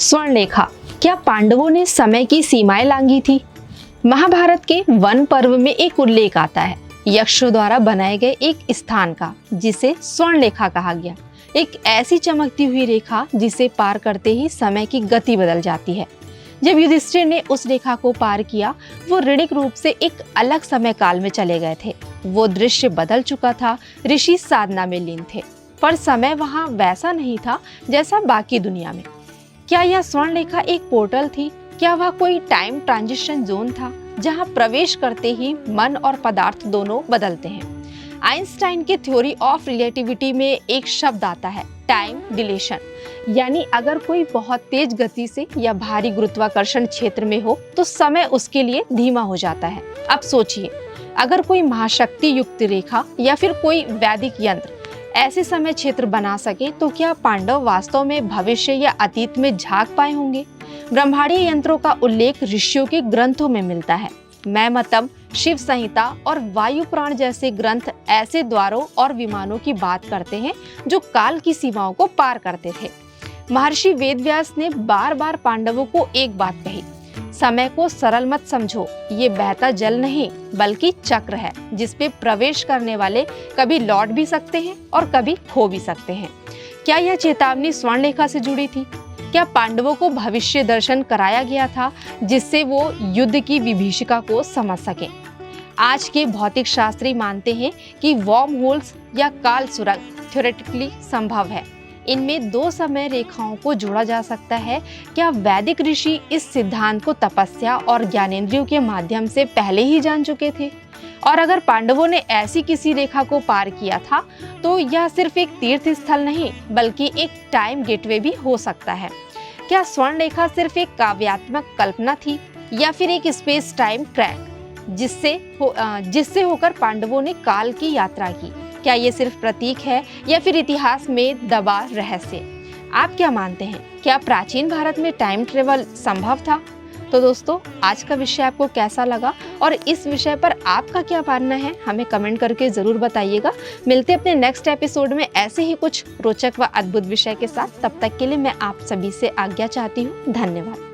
स्वर्णरेखा, क्या पांडवों ने समय की सीमाएं लांघी थी? महाभारत के वन पर्व में एक उल्लेख आता है यक्षों द्वारा बनाए गए एक स्थान का, जिसे स्वर्णरेखा कहा गया। एक ऐसी चमकती हुई रेखा जिसे पार करते ही समय की गति बदल जाती है। जब युधिष्ठिर ने उस रेखा को पार किया, वो ऋणिक रूप से एक अलग समय काल में चले गए थे। वो दृश्य बदल चुका था। ऋषि साधना में लीन थे, पर समय वहाँ वैसा नहीं था जैसा बाकी दुनिया में। क्या यह स्वर्णरेखा एक पोर्टल थी? क्या वह कोई टाइम ट्रांजिशन जोन था, जहां प्रवेश करते ही मन और पदार्थ दोनों बदलते हैं? आइंस्टाइन के थ्योरी ऑफ रिलेटिविटी में एक शब्द आता है, टाइम डिलेशन। यानी अगर कोई बहुत तेज गति से या भारी गुरुत्वाकर्षण क्षेत्र में हो तो समय उसके लिए धीमा हो जाता है। अब सोचिए, अगर कोई महाशक्ति युक्त रेखा या फिर कोई वैदिक यंत्र ऐसे समय क्षेत्र बना सके, तो क्या पांडव वास्तव में भविष्य या अतीत में झांक पाए होंगे? ब्रह्मांडीय यंत्रों का उल्लेख ऋषियों के ग्रंथों में मिलता है। मैमतम, शिव संहिता और वायु पुराण जैसे ग्रंथ ऐसे द्वारों और विमानों की बात करते हैं जो काल की सीमाओं को पार करते थे। महर्षि वेदव्यास ने बार बार पांडवों को एक बात कही, समय को सरल मत समझो, ये बहता जल नहीं बल्कि चक्र है, जिसपे प्रवेश करने वाले कभी लौट भी सकते हैं और कभी खो भी सकते हैं। क्या यह चेतावनी स्वर्णरेखा से जुड़ी थी? क्या पांडवों को भविष्य दर्शन कराया गया था, जिससे वो युद्ध की विभीषिका को समझ सकें? आज के भौतिक शास्त्री मानते हैं कि वॉर्म होल्स या काल सुरंग थ्योरेटिकली संभव है। इनमें दो समय रेखाओं को जोड़ा जा सकता है। क्या वैदिक ऋषि इस सिद्धांत को तपस्या और ज्ञानेंद्रियों के माध्यम से पहले ही जान चुके थे? और अगर पांडवों ने ऐसी किसी रेखा को पार किया था, तो यह सिर्फ एक तीर्थ स्थल नहीं बल्कि एक टाइम गेटवे भी हो सकता है। क्या स्वर्ण रेखा सिर्फ एक काव्यात्मक कल्पना थी या फिर एक स्पेस टाइम ट्रैक जिससे होकर पांडवों ने काल की यात्रा की? क्या ये सिर्फ प्रतीक है या फिर इतिहास में दबा रहस्य? आप क्या मानते हैं? क्या प्राचीन भारत में टाइम ट्रेवल संभव था? तो दोस्तों, आज का विषय आपको कैसा लगा और इस विषय पर आपका क्या मानना है, हमें कमेंट करके जरूर बताइएगा। मिलते हैं अपने नेक्स्ट एपिसोड में ऐसे ही कुछ रोचक व अद्भुत विषय के साथ। तब तक के लिए मैं आप सभी से आज्ञा चाहती हूँ। धन्यवाद।